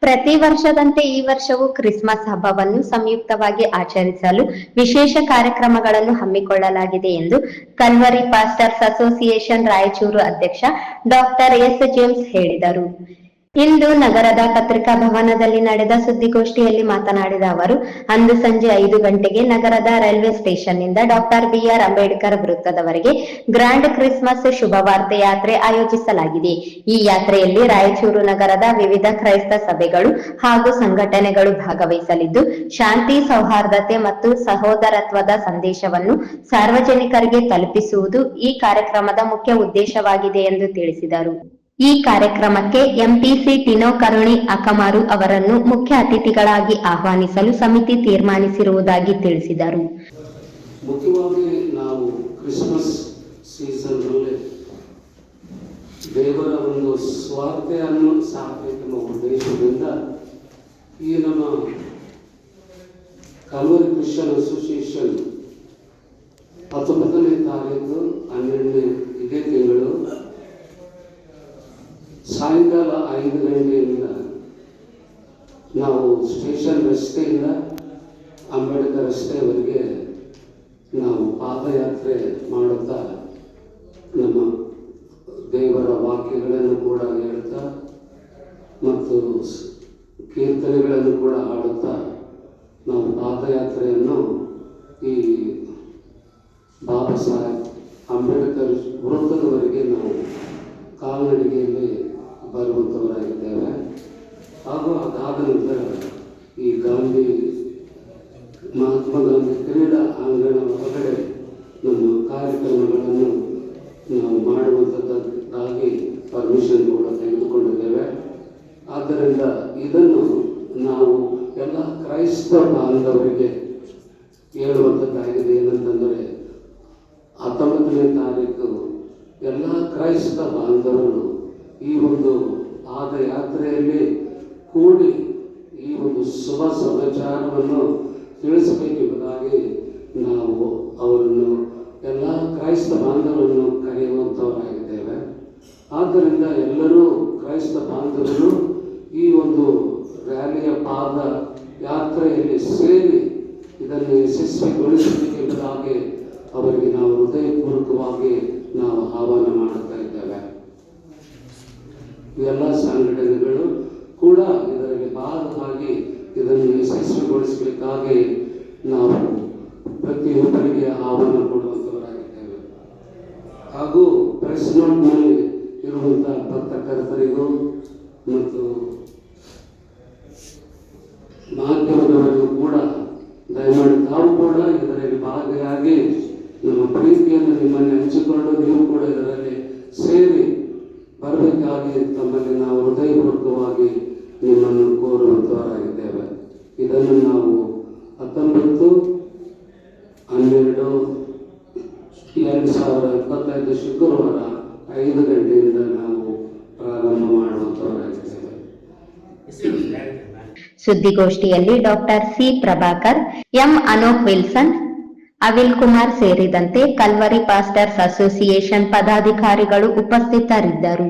ಪ್ರತಿ ವರ್ಷದಂತೆ ಈ ವರ್ಷವೂ ಕ್ರಿಸ್ಮಸ್ ಹಬ್ಬವನ್ನು ಸಂಯುಕ್ತವಾಗಿ ಆಚರಿಸಲು ವಿಶೇಷ ಕಾರ್ಯಕ್ರಮಗಳನ್ನು ಹಮ್ಮಿಕೊಳ್ಳಲಾಗಿದೆ ಎಂದು ಕಲ್ವರಿ ಪಾಸ್ಟರ್ಸ್ ಅಸೋಸಿಯೇಷನ್ ರಾಯಚೂರು ಅಧ್ಯಕ್ಷ ಡಾಕ್ಟರ್ ಎಸ್ ಜೇಮ್ಸ್ ಹೇಳಿದರು. ಇಂದು ನಗರದ ಪತ್ರಿಕಾ ಭವನದಲ್ಲಿ ನಡೆದ ಸುದ್ದಿಗೋಷ್ಠಿಯಲ್ಲಿ ಮಾತನಾಡಿದ ಅವರು, ಅಂದು ಸಂಜೆ 5 ಗಂಟೆಗೆ ನಗರದ ರೈಲ್ವೆ ಸ್ಟೇಷನ್ನಿಂದ ಡಾಕ್ಟರ್ ಬಿಆರ್ ಅಂಬೇಡ್ಕರ್ ವೃತ್ತದವರೆಗೆ ಗ್ರ್ಯಾಂಡ್ ಕ್ರಿಸ್ಮಸ್ ಶುಭವಾರ್ತೆ ಯಾತ್ರೆ ಆಯೋಜಿಸಲಾಗಿದೆ. ಈ ಯಾತ್ರೆಯಲ್ಲಿ ರಾಯಚೂರು ನಗರದ ವಿವಿಧ ಕ್ರೈಸ್ತ ಸಭೆಗಳು ಹಾಗೂ ಸಂಘಟನೆಗಳು ಭಾಗವಹಿಸಲಿದ್ದು, ಶಾಂತಿ, ಸೌಹಾರ್ದತೆ ಮತ್ತು ಸಹೋದರತ್ವದ ಸಂದೇಶವನ್ನು ಸಾರ್ವಜನಿಕರಿಗೆ ತಲುಪಿಸುವುದು ಈ ಕಾರ್ಯಕ್ರಮದ ಮುಖ್ಯ ಉದ್ದೇಶವಾಗಿದೆ ಎಂದು ತಿಳಿಸಿದರು. ಈ ಕಾರ್ಯಕ್ರಮಕ್ಕೆ ಎಂಪಿಸಿ ಟಿನೋ ಕರುಣಿ ಅಕಮಾರು ಅವರನ್ನು ಮುಖ್ಯ ಅತಿಥಿಗಳಾಗಿ ಆಹ್ವಾನಿಸಲು ಸಮಿತಿ ತೀರ್ಮಾನಿಸಿರುವುದಾಗಿ ತಿಳಿಸಿದರು. ಮುಖ್ಯವಾಗಿ ನಾವು ಕ್ರಿಸ್ಮಸ್ ಸೀಸನ್ ದೇವರ ಒಂದು ಸ್ವಾರ್ಥೆಯನ್ನು ಸಾಕಬೇಕೆಂಬ ಉದ್ದೇಶದಿಂದ ಈ ನಮ್ಮ ಕಲ್ವರಿ ಕ್ರಿಶ್ಚಿಯನ್ ಅಸೋಸಿಯೇಷನ್ 19ನೇ ತಾರೀಕು 12ನೇ ಇದೇ ತಿಂಗಳು ಸಾಯಂಕಾಲ 5 ಗಂಟೆಯಿಂದ ನಾವು ಸ್ಟೇಷನ್ ರಸ್ತೆಯಿಂದ ಅಂಬೇಡ್ಕರ್ ರಸ್ತೆಯವರೆಗೆ ನಾವು ಪಾದಯಾತ್ರೆ ಮಾಡುತ್ತಾ ನಮ್ಮ ದೇವರ ವಾಕ್ಯಗಳನ್ನು ಕೂಡ ಹೇಳ್ತಾ ಮತ್ತು ಕೀರ್ತನೆಗಳನ್ನು ಕೂಡ ಹಾಡುತ್ತಾ ನಾವು ಪಾದಯಾತ್ರೆಯನ್ನು ಈ ಬಾಬಾ ಸಾಹೇಬ್ ಅಂಬೇಡ್ಕರ್ ವೃತ್ತದವರೆಗೆ ನಾವು ಕಾಲ್ನಡಿಗೆಯಲ್ಲಿ ಬರುವಂಥವರಾಗಿದ್ದೇವೆ. ಹಾಗೂ ಅದಾದ ನಂತರ ಈ ಮಹಾತ್ಮ ಗಾಂಧಿ ಕ್ರೀಡಾ ಅಂಗಣ ಹೊರಗಡೆ ನಮ್ಮ ಕಾರ್ಯಕ್ರಮಗಳನ್ನು ನಾವು ಮಾಡುವಂಥದ್ದಾಗಿ ಪರ್ಮಿಷನ್ ಕೂಡ ತೆಗೆದುಕೊಂಡಿದ್ದೇವೆ. ಆದ್ದರಿಂದ ಇದನ್ನು ನಾವು ಎಲ್ಲ ಕ್ರೈಸ್ತ ಬಾಂಧವರಿಗೆ ಹೇಳುವಂಥದ್ದಾಗಿದೆ. ಏನಂತಂದರೆ 19ನೇ ತಾರೀಕು ಎಲ್ಲ ಕ್ರೈಸ್ತ ಬಾಂಧವರು ಈ ಒಂದು ಪಾದಯಾತ್ರೆಯಲ್ಲಿ ಕೂಡಿ ಈ ಒಂದು ಶುಭ ಸಮಾಚಾರವನ್ನು ತಿಳಿಸಬೇಕೆಂಬುದಾಗಿ ನಾವು ಅವರನ್ನು ಎಲ್ಲ ಕ್ರೈಸ್ತ ಬಾಂಧವರನ್ನು ಕರೆಯುವಂಥವರಾಗಿದ್ದೇವೆ. ಆದ್ದರಿಂದ ಎಲ್ಲರೂ ಕ್ರೈಸ್ತ ಬಾಂಧವರು ಈ ಒಂದು ರ್ಯಾಲಿಯ ಪಾದ ಯಾತ್ರೆಯಲ್ಲಿ ಸೇರಿ ಇದನ್ನು ಯಶಸ್ವಿಗೊಳಿಸಬೇಕೆಂಬುದಾಗಿ ಅವರಿಗೆ ನಾವು ಹೃದಯಪೂರ್ವಕವಾಗಿ ನಾವು ಆಹ್ವಾನ ಮಾಡುತ್ತಾ ಇದ್ದೇವೆ. ಎಲ್ಲ ಸಂಘಟನೆಗಳು ಕೂಡ ಇದರಲ್ಲಿ ಭಾಗವಾಗಿ ಇದನ್ನು ಯಶಸ್ವಿಗೊಳಿಸಬೇಕಾಗಿ ನಾವು ಪ್ರತಿಯೊಬ್ಬರಿಗೆ ಆಹ್ವಾನ ಕೊಡುವಂಥವರಾಗಿದ್ದೇವೆ. ಹಾಗೂ ಪ್ರೆಸ್ ನೋಟ್ನಲ್ಲಿ ಇರುವಂಥ ಪತ್ರಕರ್ತರಿಗೂ ಮತ್ತು ಮಾಧ್ಯಮದವರಿಗೂ ಕೂಡ ದಯಮಾಡಿ ತಾವು ಕೂಡ ಇದರಲ್ಲಿ ಭಾಗಿಯಾಗಿ ನಮ್ಮ ಪ್ರೀತಿಯನ್ನು ನಿಮ್ಮನ್ನು ಹಂಚಿಕೊಂಡು ನೀವು ಕೂಡ ಇದರಲ್ಲಿ ಸೇರಿ ಬರಬೇಕಾಗಿ ತಮ್ಮಲ್ಲಿ ನಾವು ಹೃದಯಪೂರ್ವಕವಾಗಿ ನಿಮ್ಮನ್ನು ಕೋರುವಂಥವರಾಗಿದ್ದೇವೆ. ಇದನ್ನು ನಾವು 19/12/2025 ಶುಕ್ರವಾರ 5 ಗಂಟೆಯಿಂದ ನಾವು ಪ್ರಾರಂಭ ಮಾಡುವಂಥವರಾಗಿದ್ದೇವೆ. ಸುದ್ದಿಗೋಷ್ಠಿಯಲ್ಲಿ doctor C Prabhakar, M Enoch Wilson, Avil Kumar ಸೇರಿದಂತೆ ಕಲ್ವರಿ ಪಾಸ್ಟರ್ಸ್ ಅಸೋಸಿಯೇಷನ್ ಪದಾಧಿಕಾರಿಗಳು ಉಪಸ್ಥಿತರಿದ್ದರು.